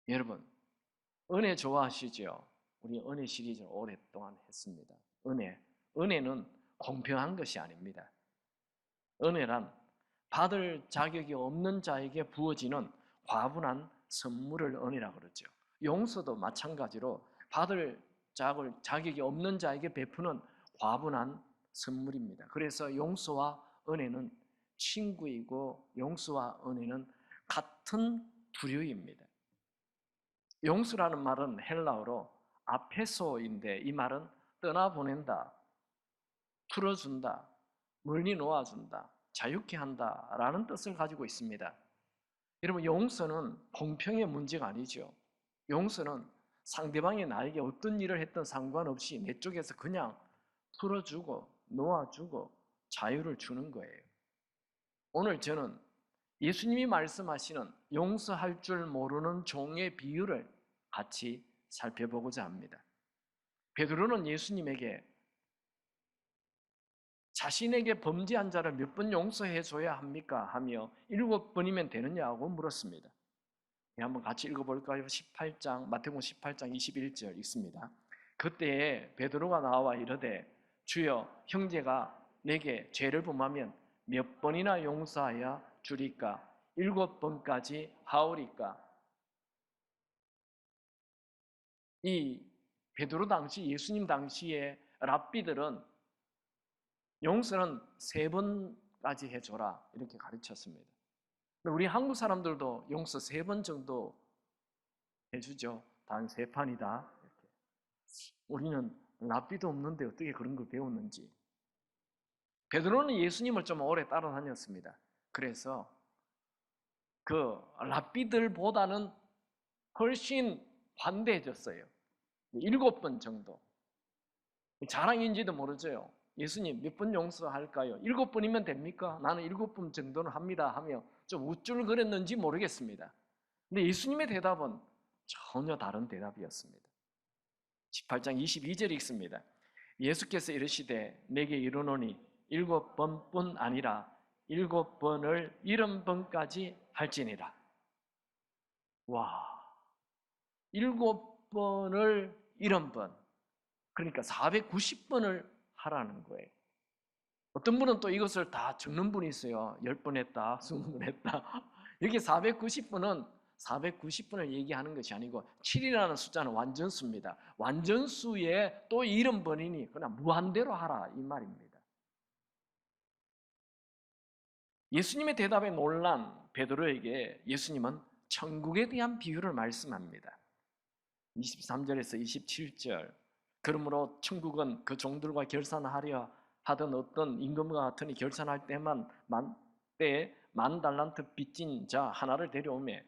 여러분, 은혜 좋아하시죠? 우리 은혜 시리즈를 오랫동안 했습니다. 은혜는 공평한 것이 아닙니다. 은혜란 받을 자격이 없는 자에게 부어지는 과분한 선물을 은혜라고 그러죠. 용서도 마찬가지로 받을 자격이 없는 자에게 베푸는 과분한 선물입니다. 그래서 용서와 은혜는 친구이고 용서와 은혜는 같은 부류입니다. 용서라는 말은 헬라어로 아페소인데 이 말은 떠나보낸다, 풀어준다, 멀리 놓아준다, 자유케 한다라는 뜻을 가지고 있습니다. 여러분, 용서는 공평의 문제가 아니죠. 용서는 상대방이 나에게 어떤 일을 했든 상관없이 내 쪽에서 그냥 풀어주고 놓아주고 자유를 주는 거예요. 오늘 저는 예수님이 말씀하시는 용서할 줄 모르는 종의 비유를 같이 살펴보고자 합니다. 베드로는 예수님에게 자신에게 범죄한 자를 몇 번 용서해 줘야 합니까? 하며 7번이면 되느냐고 물었습니다. 한번 같이 읽어볼까요? 마태복음 18장 21절 읽습니다. 그때에 베드로가 나와 이르되 주여, 형제가 내게 죄를 범하면 몇 번이나 용서하여 주리까? 7번까지 하오리까? 이 베드로 당시, 예수님 당시에 랍비들은 용서는 3번까지 해줘라 이렇게 가르쳤습니다. 우리 한국 사람들도 용서 3번 정도 해주죠. 단 3판이다 이렇게. 우리는 랍비도 없는데 어떻게 그런 걸 배웠는지. 베드로는 예수님을 좀 오래 따라다녔습니다. 그래서 그 랍비들보다는 훨씬 관대해졌어요. 7번 정도. 자랑인지도 모르죠. 예수님 몇 번 용서할까요? 7번이면 됩니까? 나는 7번 정도는 합니다 하며 좀 우쭐거렸는지 모르겠습니다. 근데 예수님의 대답은 전혀 다른 대답이었습니다. 18장 22절 읽습니다. 예수께서 이르시되 내게 이르노니 7번뿐 아니라 7번을 70번까지 할지니라. 와, 7번을 70번, 그러니까 490번을 하라는 거예요. 어떤 분은 또 이것을 다 적는 분이 있어요. 10번 했다, 20번 했다. 여기 490번은 490번을 얘기하는 것이 아니고 7이라는 숫자는 완전수입니다. 완전수에 또 70번이니 그냥 무한대로 하라 이 말입니다. 예수님의 대답에 놀란 베드로에게 예수님은 천국에 대한 비유를 말씀합니다. 23절에서 27절. 그러므로 천국은 그 종들과 결산하려 하던 어떤 임금과 같으니 결산할 때만 만 달란트 빚진 자 하나를 데려오매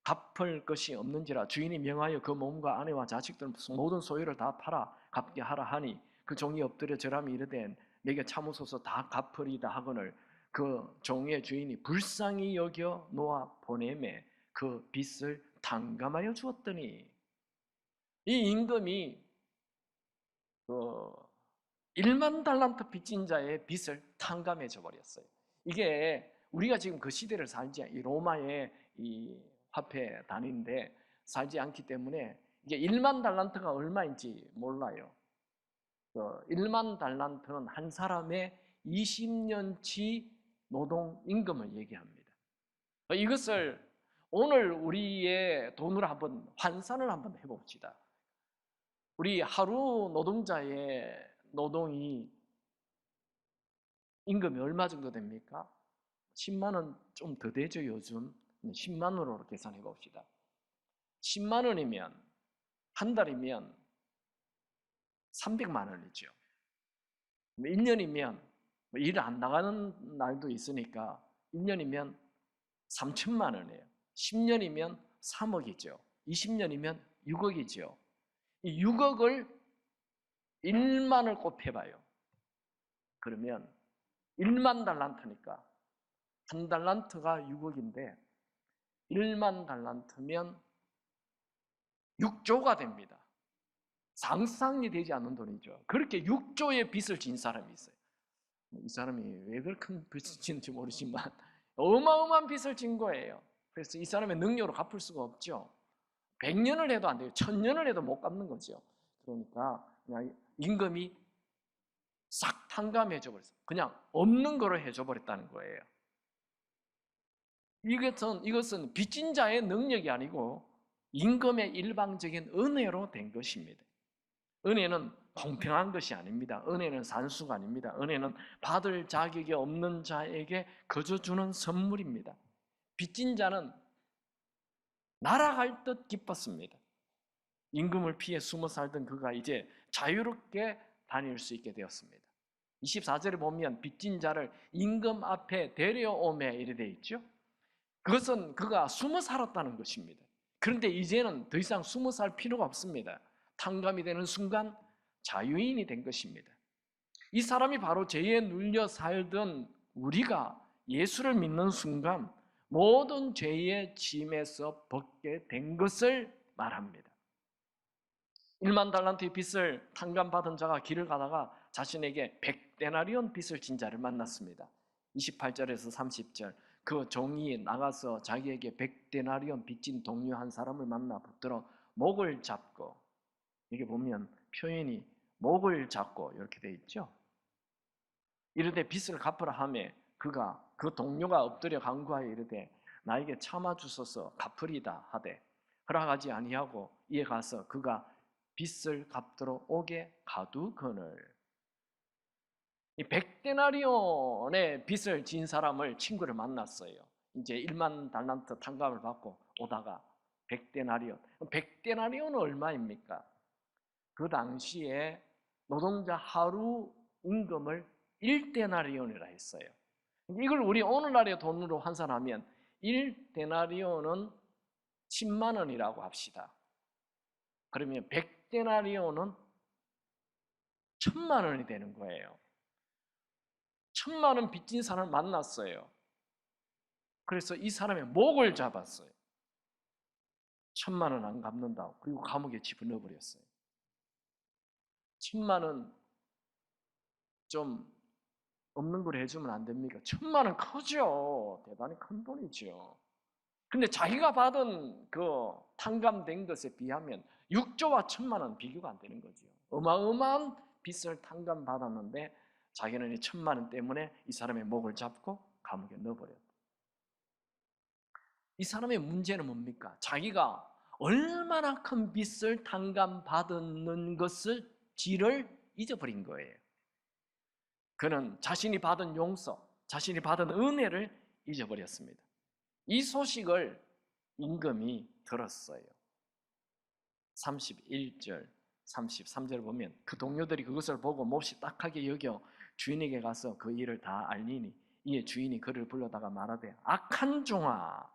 갚을 것이 없는지라 주인이 명하여 그 몸과 아내와 자식들 모든 소유를 다 팔아 갚게 하라 하니 그 종이 엎드려 절하며 이르되 내게 참으소서 다 갚으리다 하거늘 그 종의 주인이 불쌍히 여겨 놓아 보내매 그 빚을 탕감하여 주었더니 이 임금이 1만 달란트 빚진 자의 빚을 탕감해 줘 버렸어요. 이게 우리가 지금 그 시대를 살지, 이 로마의 이 화폐 단위인데 살지 않기 때문에 이게 1만 달란트가 얼마인지 몰라요. 1만 달란트는 한 사람의 20년치 노동 임금을 얘기합니다. 이것을 오늘 우리의 돈으로 한번 환산을 한번 해봅시다. 우리 하루 노동자의 노동이 임금이 얼마 정도 됩니까? 10만 원 좀 더 되죠, 요즘. 10만 원으로 계산해 봅시다. 10만 원이면 한 달이면 300만 원이죠. 1년이면 일 안 나가는 날도 있으니까 1년이면 3천만 원이에요. 10년이면 3억이죠. 20년이면 6억이죠. 이 6억을 1만을 곱해봐요. 그러면 1만 달란트니까 한 달란트가 6억인데 1만 달란트면 6조가 됩니다. 상상이 되지 않는 돈이죠. 그렇게 6조의 빚을 진 사람이 있어요. 이 사람이 왜 그렇게 큰 빚을 지는지 모르지만 어마어마한 빚을 진 거예요. 그래서 이 사람의 능력으로 갚을 수가 없죠. 100년을 해도 안 돼요. 1000년을 해도 못 갚는 거죠. 그러니까 그냥 임금이 싹 탕감해줘 버렸어요. 그냥 없는 거로 해줘 버렸다는 거예요. 이것은 빚진 자의 능력이 아니고 임금의 일방적인 은혜로 된 것입니다. 은혜는 공평한 것이 아닙니다. 은혜는 산수가 아닙니다. 은혜는 받을 자격이 없는 자에게 거저 주는 선물입니다. 빚진 자는 날아갈 듯 기뻤습니다. 임금을 피해 숨어 살던 그가 이제 자유롭게 다닐 수 있게 되었습니다. 24절에 보면 빚진 자를 임금 앞에 데려오매 이래 되어 있죠. 그것은 그가 숨어 살았다는 것입니다. 그런데 이제는 더 이상 숨어 살 필요가 없습니다. 탕감이 되는 순간 자유인이 된 것입니다. 이 사람이 바로 죄에 눌려 살던 우리가 예수를 믿는 순간 모든 죄의 짐에서 벗게 된 것을 말합니다. 1만 달란트의 빚을 탕감받은 자가 길을 가다가 자신에게 100데나리온 빚을 진 자를 만났습니다. 28절에서 30절, 그 종이 나가서 자기에게 100데나리온 빚진 동료 한 사람을 만나 붙들어 목을 잡고, 이게 보면 표현이 목을 잡고 이렇게 돼 있죠. 이르되 빚을 갚으라 하매 그가 그 동료가 엎드려 간구하여 이르되 나에게 참아 주소서 갚으리다 하되 허락하지 아니하고 이에 가서 그가 빚을 갚도록 오게 가두거늘. 이 100데나리온의 빚을 진 사람을 친구를 만났어요. 이제 1만 달란트 탕감을 받고 오다가 100데나리온. 100데나리온은 얼마입니까? 그 당시에 노동자 하루 임금을 1데나리온이라 했어요. 이걸 우리 오늘날의 돈으로 환산하면 1데나리온은 10만 원이라고 합시다. 그러면 100데나리온은 1000만 원이 되는 거예요. 1000만 원 빚진 사람을 만났어요. 그래서 이 사람의 목을 잡았어요. 1000만 원 안 갚는다고. 그리고 감옥에 집어넣어 버렸어요. 1000만 원 좀 없는 걸 해주면 안 됩니까? 1000만 원 크죠. 대단히 큰 돈이죠. 근데 자기가 받은 그 탕감된 것에 비하면 6조와 1000만 원 비교가 안 되는 거죠. 어마어마한 빚을 탕감받았는데 자기는 이 1000만 원 때문에 이 사람의 목을 잡고 감옥에 넣어버렸다. 이 사람의 문제는 뭡니까? 자기가 얼마나 큰 빚을 탕감받았는 것을 지를 잊어버린 거예요. 그는 자신이 받은 용서, 자신이 받은 은혜를 잊어버렸습니다. 이 소식을 임금이 들었어요. 31절, 33절 보면 그 동료들이 그것을 보고 몹시 딱하게 여겨 주인에게 가서 그 일을 다 알리니 이에 주인이 그를 불러다가 말하되 악한 종아,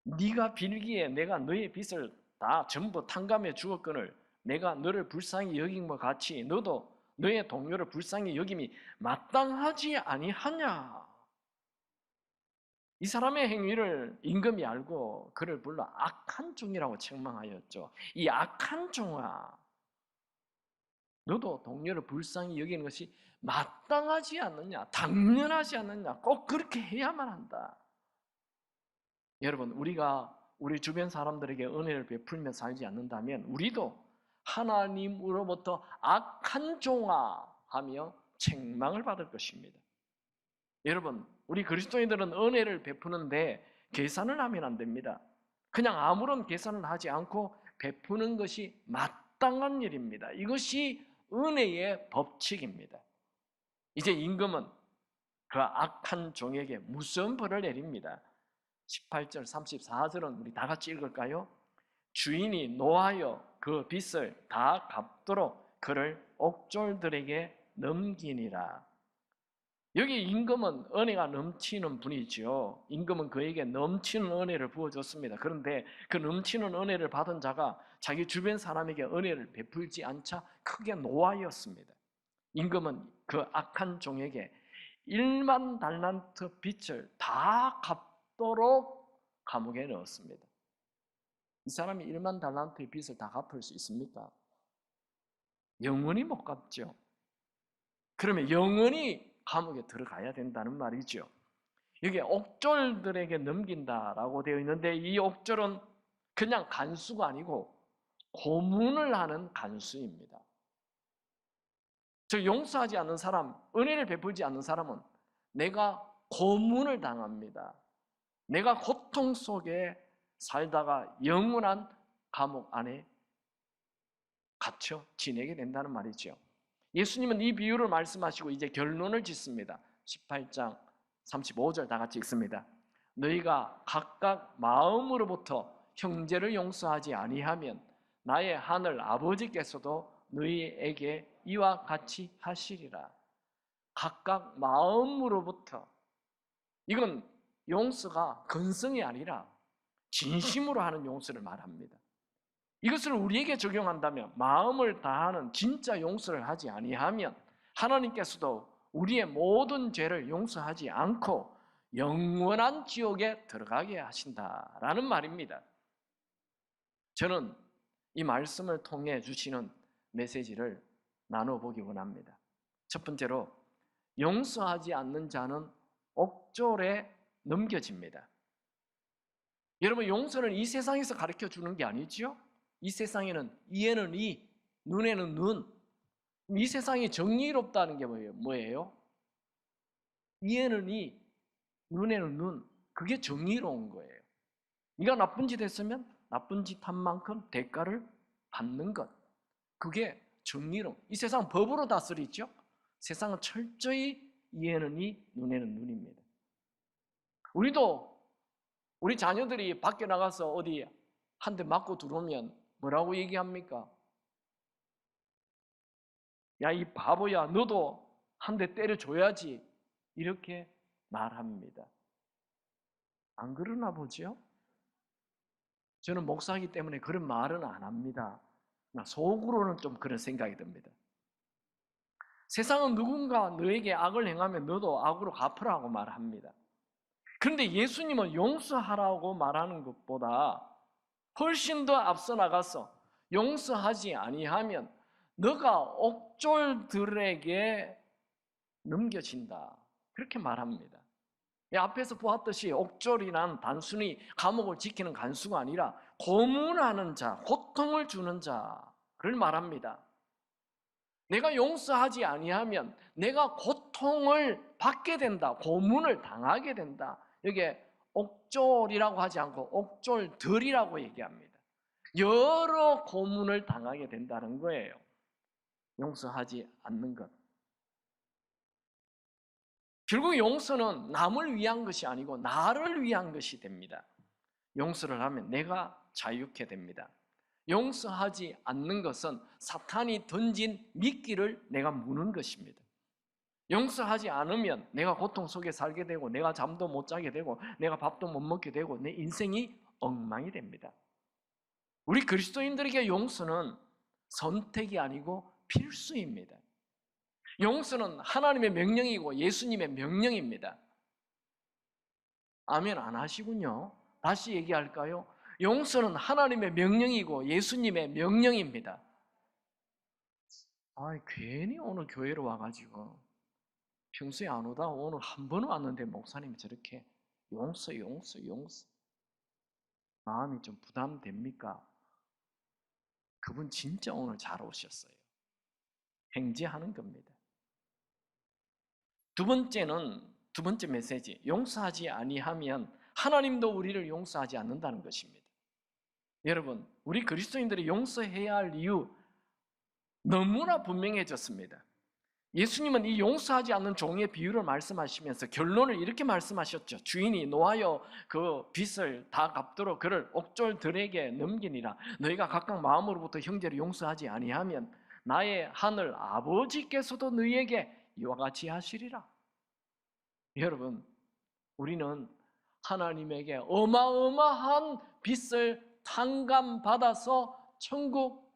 네가 빌기에 내가 너의 빚을 다 전부 탕감해 주었거늘 내가 너를 불쌍히 여긴 것 같이 너도 너의 동료를 불쌍히 여김이 마땅하지 아니하냐. 이 사람의 행위를 임금이 알고 그를 불러 악한 종이라고 책망하였죠. 이 악한 종아, 너도 동료를 불쌍히 여기는 것이 마땅하지 않느냐, 당연하지 않느냐, 꼭 그렇게 해야만 한다. 여러분, 우리가 우리 주변 사람들에게 은혜를 베풀며 살지 않는다면 우리도 하나님으로부터 악한 종아 하며 책망을 받을 것입니다. 여러분, 우리 그리스도인들은 은혜를 베푸는데 계산을 하면 안 됩니다. 그냥 아무런 계산을 하지 않고 베푸는 것이 마땅한 일입니다. 이것이 은혜의 법칙입니다. 이제 임금은 그 악한 종에게 무서운 벌을 내립니다. 18절, 34절은 우리 다 같이 읽을까요? 주인이 노하여 그 빚을 다 갚도록 그를 옥졸들에게 넘기니라. 여기 임금은 은혜가 넘치는 분이죠. 임금은 그에게 넘치는 은혜를 부어줬습니다. 그런데 그 넘치는 은혜를 받은 자가 자기 주변 사람에게 은혜를 베풀지 않자 크게 노하였습니다. 임금은 그 악한 종에게 1만 달란트 빚을 다 갚도록 감옥에 넣었습니다. 이 사람이 1만 달란트의 빚을 다 갚을 수 있습니까? 영원히 못 갚죠. 그러면 영원히 감옥에 들어가야 된다는 말이죠. 여기 옥졸들에게 넘긴다라고 되어 있는데 이 옥졸은 그냥 간수가 아니고 고문을 하는 간수입니다. 저 용서하지 않는 사람, 은혜를 베풀지 않는 사람은 내가 고문을 당합니다. 내가 고통 속에 살다가 영원한 감옥 안에 갇혀 지내게 된다는 말이죠. 예수님은 이 비유를 말씀하시고 이제 결론을 짓습니다. 18장 35절 다 같이 읽습니다. 너희가 각각 마음으로부터 형제를 용서하지 아니하면 나의 하늘 아버지께서도 너희에게 이와 같이 하시리라. 각각 마음으로부터, 이건 용서가 근성이 아니라 진심으로 하는 용서를 말합니다. 이것을 우리에게 적용한다면 마음을 다하는 진짜 용서를 하지 아니하면 하나님께서도 우리의 모든 죄를 용서하지 않고 영원한 지옥에 들어가게 하신다라는 말입니다. 저는 이 말씀을 통해 주시는 메시지를 나눠보기 원합니다. 첫 번째로, 용서하지 않는 자는 옥졸에 넘겨집니다. 여러분, 용서는 이 세상에서 가르쳐 주는 게 아니죠? 이 세상에는 이에는 이, 눈에는 눈. 이 세상이 정의롭다는 게 뭐예요? 이에는 이, 눈에는 눈. 그게 정의로운 거예요. 네가 나쁜 짓 했으면 나쁜 짓 한 만큼 대가를 받는 것. 그게 정의로움. 이 세상은 법으로 다스리죠? 세상은 철저히 이에는 이, 눈에는 눈입니다. 우리 자녀들이 밖에 나가서 어디 한 대 맞고 들어오면 뭐라고 얘기합니까? 야, 이 바보야, 너도 한 대 때려줘야지. 이렇게 말합니다. 안 그러나 보죠? 저는 목사이기 때문에 그런 말은 안 합니다. 속으로는 좀 그런 생각이 듭니다. 세상은 누군가 너에게 악을 행하면 너도 악으로 갚으라고 말합니다. 그런데 예수님은 용서하라고 말하는 것보다 훨씬 더 앞서 나가서 용서하지 아니하면 너가 옥졸들에게 넘겨진다, 그렇게 말합니다. 앞에서 보았듯이 옥졸이란 단순히 감옥을 지키는 간수가 아니라 고문하는 자, 고통을 주는 자를 말합니다. 내가 용서하지 아니하면 내가 고통을 받게 된다, 고문을 당하게 된다. 여기에 옥졸이라고 하지 않고 옥졸들이라고 얘기합니다. 여러 고문을 당하게 된다는 거예요. 용서하지 않는 것. 결국 용서는 남을 위한 것이 아니고 나를 위한 것이 됩니다. 용서를 하면 내가 자유케 됩니다. 용서하지 않는 것은 사탄이 던진 미끼를 내가 무는 것입니다. 용서하지 않으면 내가 고통 속에 살게 되고 내가 잠도 못 자게 되고 내가 밥도 못 먹게 되고 내 인생이 엉망이 됩니다. 우리 그리스도인들에게 용서는 선택이 아니고 필수입니다. 용서는 하나님의 명령이고 예수님의 명령입니다. 아멘 안 하시군요. 다시 얘기할까요? 용서는 하나님의 명령이고 예수님의 명령입니다. 괜히 오늘 교회로 와가지고 평소에 안 오다 오늘 한 번 왔는데 목사님이 저렇게 용서 마음이 좀 부담됩니까? 그분 진짜 오늘 잘 오셨어요. 행제하는 겁니다. 두 번째 메시지, 용서하지 아니하면 하나님도 우리를 용서하지 않는다는 것입니다. 여러분, 우리 그리스도인들이 용서해야 할 이유 너무나 분명해졌습니다. 예수님은 이 용서하지 않는 종의 비유를 말씀하시면서 결론을 이렇게 말씀하셨죠. 주인이 노하여 그 빚을 다 갚도록 그를 옥졸들에게 넘기니라. 너희가 각각 마음으로부터 형제를 용서하지 아니하면 나의 하늘 아버지께서도 너희에게 이와 같이 하시리라. 여러분, 우리는 하나님에게 어마어마한 빚을 탕감받아서 천국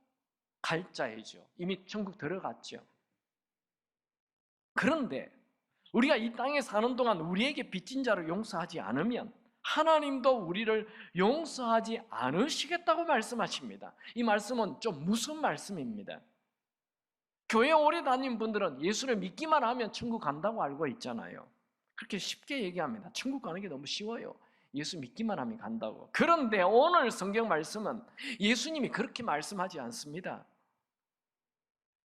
갈 자이죠. 이미 천국 들어갔죠. 그런데 우리가 이 땅에 사는 동안 우리에게 빚진 자를 용서하지 않으면 하나님도 우리를 용서하지 않으시겠다고 말씀하십니다. 이 말씀은 좀 무슨 말씀입니다. 교회 오래 다닌 분들은 예수를 믿기만 하면 천국 간다고 알고 있잖아요. 그렇게 쉽게 얘기합니다. 천국 가는 게 너무 쉬워요. 예수 믿기만 하면 간다고. 그런데 오늘 성경 말씀은 예수님이 그렇게 말씀하지 않습니다.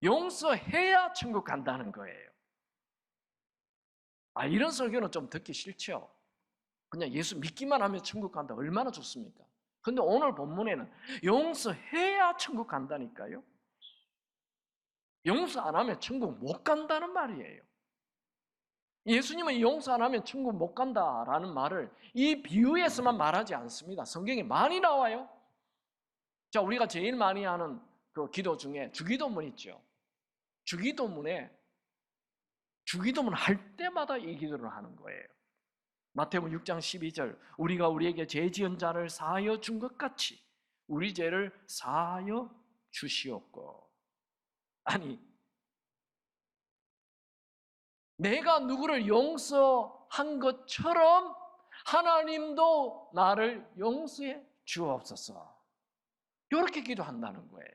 용서해야 천국 간다는 거예요. 이런 설교는 좀 듣기 싫죠. 그냥 예수 믿기만 하면 천국 간다. 얼마나 좋습니까? 근데 오늘 본문에는 용서해야 천국 간다니까요. 용서 안 하면 천국 못 간다는 말이에요. 예수님은 용서 안 하면 천국 못 간다라는 말을 이 비유에서만 말하지 않습니다. 성경에 많이 나와요. 자, 우리가 제일 많이 하는 그 기도 중에 주기도문 있죠. 주기도문 할 때마다 이 기도를 하는 거예요. 마태복음 6장 12절, 우리가 우리에게 죄 지은 자를 사하여 준 것 같이 우리 죄를 사하여 주시옵고. 아니, 내가 누구를 용서한 것처럼 하나님도 나를 용서해 주옵소서. 이렇게 기도한다는 거예요.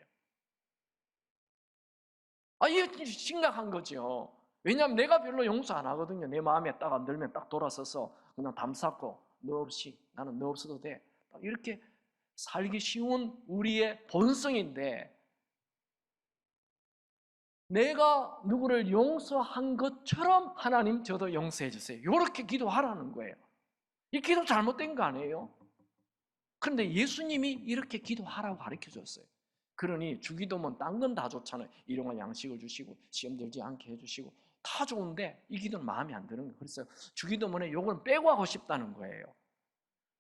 이게 심각한 거죠. 왜냐하면 내가 별로 용서 안 하거든요. 내 마음에 딱 안 들면 딱 돌아서서 그냥 담쌓고 너 없이, 나는 너 없어도 돼. 이렇게 살기 쉬운 우리의 본성인데, 내가 누구를 용서한 것처럼 하나님 저도 용서해 주세요. 이렇게 기도하라는 거예요. 이 기도 잘못된 거 아니에요? 그런데 예수님이 이렇게 기도하라고 가르쳐 줬어요. 그러니 주기도면 딴 건 다 좋잖아요. 일용할 양식을 주시고 시험 들지 않게 해주시고 다 좋은데 이 기도는 마음에 안 드는 거예요. 그래서 주기도문에 요걸 빼고 하고 싶다는 거예요.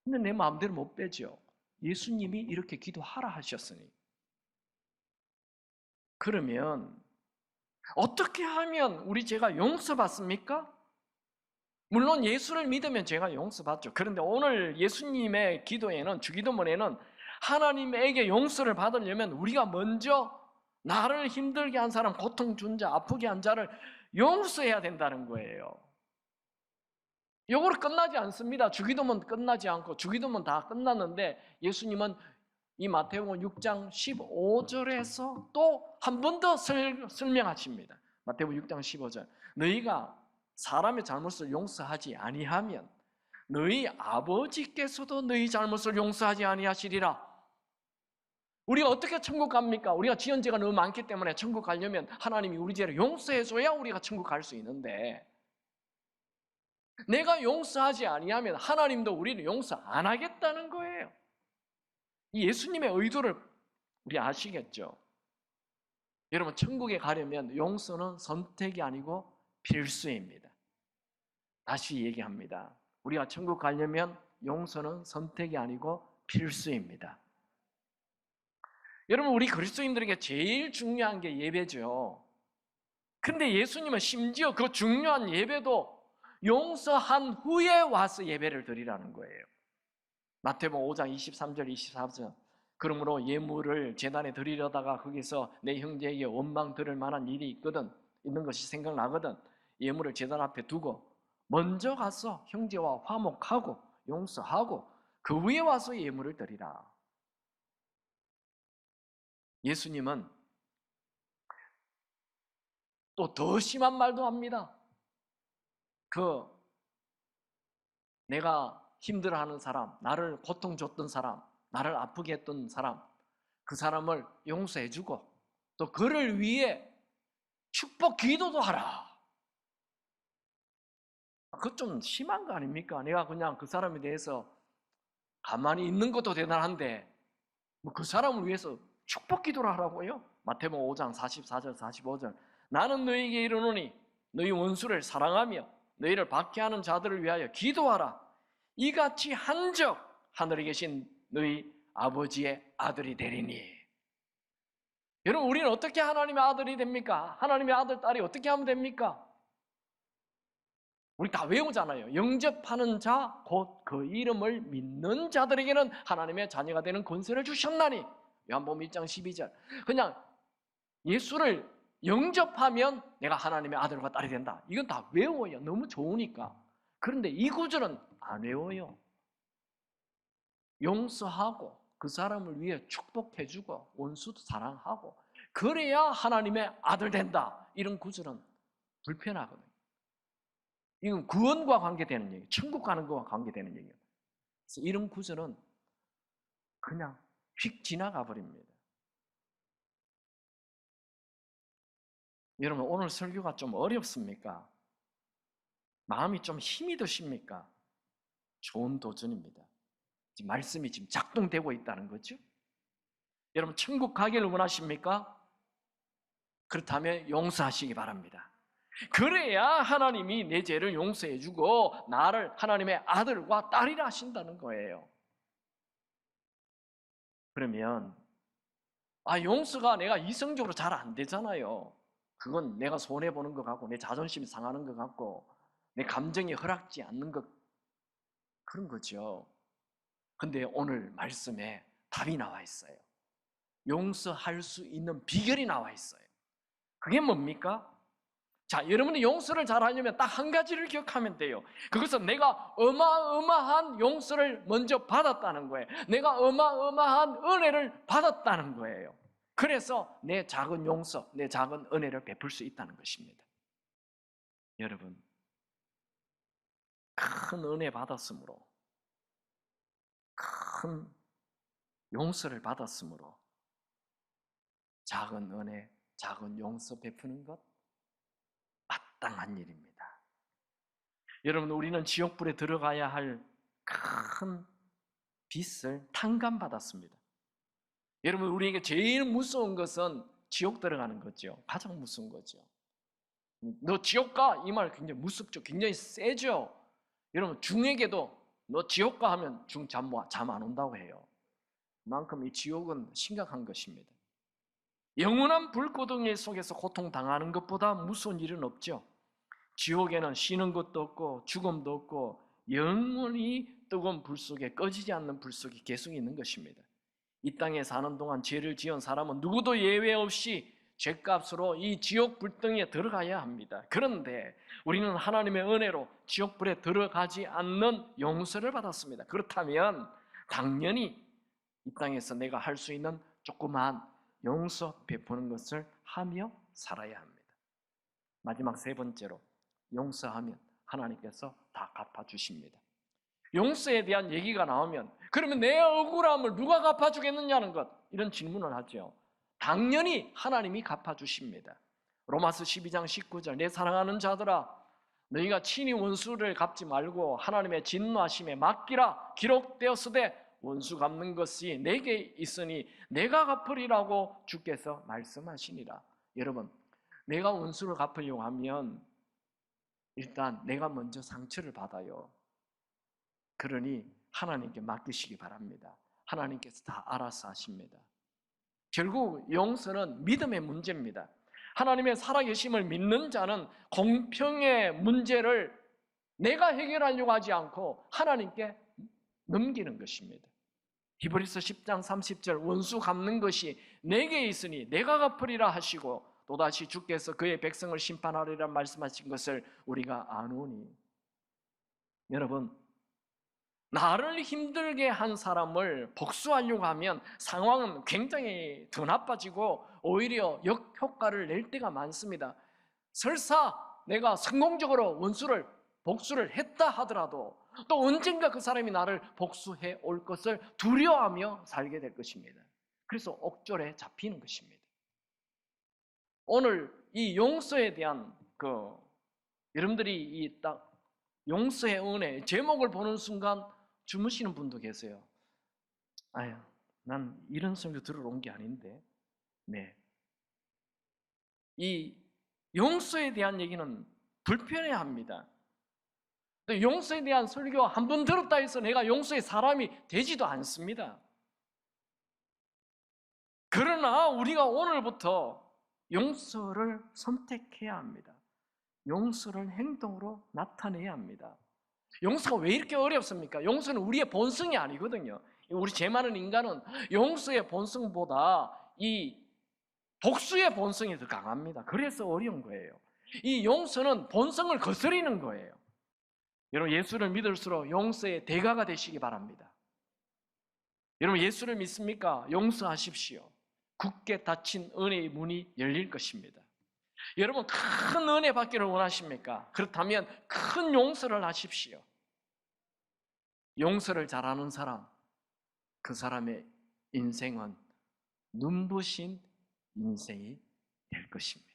근데 내 마음대로 못 빼죠. 예수님이 이렇게 기도하라 하셨으니. 그러면 어떻게 하면 우리 죄가 용서받습니까? 물론 예수를 믿으면 죄가 용서받죠. 그런데 오늘 예수님의 기도에는, 주기도문에는 하나님에게 용서를 받으려면 우리가 먼저 나를 힘들게 한 사람, 고통 준 자, 아프게 한 자를 용서해야 된다는 거예요. 이거로 끝나지 않습니다. 주기도문 끝나지 않고, 주기도문 다 끝났는데 예수님은 이 마태복음 6장 15절에서 또 한 번 더 설명하십니다. 마태복음 6장 15절, 너희가 사람의 잘못을 용서하지 아니하면 너희 아버지께서도 너희 잘못을 용서하지 아니하시리라. 우리가 어떻게 천국 갑니까? 우리가 지은 죄가 너무 많기 때문에 천국 가려면 하나님이 우리 죄를 용서해줘야 우리가 천국 갈 수 있는데, 내가 용서하지 아니하면 하나님도 우리를 용서 안 하겠다는 거예요. 이 예수님의 의도를 우리 아시겠죠? 여러분, 천국에 가려면 용서는 선택이 아니고 필수입니다. 다시 얘기합니다. 우리가 천국 가려면 용서는 선택이 아니고 필수입니다. 여러분, 우리 그리스도인들에게 제일 중요한 게 예배죠. 근데 예수님은 심지어 그 중요한 예배도 용서한 후에 와서 예배를 드리라는 거예요. 마태복음 5장 23절 24절, 그러므로 예물을 제단에 드리려다가 거기서 내 형제에게 원망 들을 만한 일이 있는 것이 생각나거든 예물을 제단 앞에 두고 먼저 가서 형제와 화목하고 용서하고 그 후에 와서 예물을 드리라. 예수님은 또 더 심한 말도 합니다. 내가 힘들어하는 사람, 나를 고통 줬던 사람, 나를 아프게 했던 사람, 그 사람을 용서해주고 또 그를 위해 축복 기도도 하라. 그거 좀 심한 거 아닙니까? 내가 그냥 그 사람에 대해서 가만히 있는 것도 대단한데 그 사람을 위해서 축복 기도를 하라고요? 마태복음 5장 44절 45절, 나는 너희에게 이르노니 너희 원수를 사랑하며 너희를 박해하는 자들을 위하여 기도하라. 이같이 한적 하늘에 계신 너희 아버지의 아들이 되리니. 여러분, 우리는 어떻게 하나님의 아들이 됩니까? 하나님의 아들, 딸이 어떻게 하면 됩니까? 우리 다 외우잖아요. 영접하는 자, 곧 그 이름을 믿는 자들에게는 하나님의 자녀가 되는 권세를 주셨나니. 요한복음 1장 12절. 그냥 예수를 영접하면 내가 하나님의 아들과 딸이 된다. 이건 다 외워요. 너무 좋으니까. 그런데 이 구절은 안 외워요. 용서하고 그 사람을 위해 축복해주고 원수도 사랑하고 그래야 하나님의 아들 된다. 이런 구절은 불편하거든요. 이건 구원과 관계되는 얘기예요. 천국 가는 것과 관계되는 얘기예요. 그래서 이런 구절은 그냥 휙 지나가 버립니다. 여러분, 오늘 설교가 좀 어렵습니까? 마음이 좀 힘이 드십니까? 좋은 도전입니다. 말씀이 지금 작동되고 있다는 거죠. 여러분, 천국 가기를 원하십니까? 그렇다면 용서하시기 바랍니다. 그래야 하나님이 내 죄를 용서해 주고 나를 하나님의 아들과 딸이라 하신다는 거예요. 그러면 용서가 내가 이성적으로 잘 안 되잖아요. 그건 내가 손해보는 것 같고 내 자존심이 상하는 것 같고 내 감정이 허락지 않는 것, 그런 거죠. 근데 오늘 말씀에 답이 나와 있어요. 용서할 수 있는 비결이 나와 있어요. 그게 뭡니까? 자, 여러분이 용서를 잘하려면 딱 한 가지를 기억하면 돼요. 그것은 내가 어마어마한 용서를 먼저 받았다는 거예요. 내가 어마어마한 은혜를 받았다는 거예요. 그래서 내 작은 용서, 내 작은 은혜를 베풀 수 있다는 것입니다. 여러분, 큰 은혜 받았으므로, 큰 용서를 받았으므로 작은 은혜, 작은 용서 베푸는 것 마땅한 일입니다. 여러분, 우리는 지옥불에 들어가야 할 큰 빚을 탕감받았습니다. 여러분, 우리에게 제일 무서운 것은 지옥 들어가는 거죠. 가장 무서운 거죠. 너 지옥 가? 이 말 굉장히 무섭죠. 굉장히 세죠. 여러분, 중에게도 너 지옥 가 하면 중 잠 안 온다고 해요. 그만큼 이 지옥은 심각한 것입니다. 영원한 불구덩이 속에서 고통당하는 것보다 무서운 일은 없죠. 지옥에는 쉬는 것도 없고 죽음도 없고 영원히 뜨거운 불 속에, 꺼지지 않는 불 속에 계속 있는 것입니다. 이 땅에 사는 동안 죄를 지은 사람은 누구도 예외 없이 죄값으로 이 지옥 불덩이에 들어가야 합니다. 그런데 우리는 하나님의 은혜로 지옥불에 들어가지 않는 용서를 받았습니다. 그렇다면 당연히 이 땅에서 내가 할 수 있는 조그마한 용서 베푸는 것을 하며 살아야 합니다. 마지막 세 번째로, 용서하면 하나님께서 다 갚아주십니다. 용서에 대한 얘기가 나오면 그러면 내 억울함을 누가 갚아주겠느냐는 것, 이런 질문을 하죠. 당연히 하나님이 갚아주십니다. 로마서 12장 19절, 내 사랑하는 자들아 너희가 친히 원수를 갚지 말고 하나님의 진노하심에 맡기라. 기록되었으되 원수 갚는 것이 내게 있으니 내가 갚으리라고 주께서 말씀하시니라. 여러분, 내가 원수를 갚으려고 하면 일단 내가 먼저 상처를 받아요. 그러니 하나님께 맡기시기 바랍니다. 하나님께서 다 알아서 하십니다. 결국 용서는 믿음의 문제입니다. 하나님의 살아계심을 믿는 자는 공평의 문제를 내가 해결하려고 하지 않고 하나님께 넘기는 것입니다. 히브리서 10장 30절, 원수 갚는 것이 내게 있으니 내가 갚으리라 하시고 또다시 주께서 그의 백성을 심판하리라 말씀하신 것을 우리가 아노니. 여러분, 나를 힘들게 한 사람을 복수하려고 하면 상황은 굉장히 더 나빠지고 오히려 역효과를 낼 때가 많습니다. 설사 내가 성공적으로 복수를 했다 하더라도 또 언젠가 그 사람이 나를 복수해 올 것을 두려워하며 살게 될 것입니다. 그래서 옥졸에 잡히는 것입니다. 오늘 이 용서에 대한 여러분들이 이 딱 용서의 은혜 제목을 보는 순간 주무시는 분도 계세요. 아유, 난 이런 설교 들으러 온 게 아닌데. 네. 이 용서에 대한 얘기는 불편해합니다. 용서에 대한 설교 한 번 들었다 해서 내가 용서의 사람이 되지도 않습니다. 그러나 우리가 오늘부터 용서를 선택해야 합니다. 용서를 행동으로 나타내야 합니다. 용서가 왜 이렇게 어렵습니까? 용서는 우리의 본성이 아니거든요. 우리 죄 많은 인간은 용서의 본성보다 이 복수의 본성이 더 강합니다. 그래서 어려운 거예요. 이 용서는 본성을 거스리는 거예요. 여러분, 예수를 믿을수록 용서의 대가가 되시기 바랍니다. 여러분, 예수를 믿습니까? 용서하십시오. 굳게 닫힌 은혜의 문이 열릴 것입니다. 여러분, 큰 은혜 받기를 원하십니까? 그렇다면 큰 용서를 하십시오. 용서를 잘하는 사람, 그 사람의 인생은 눈부신 인생이 될 것입니다.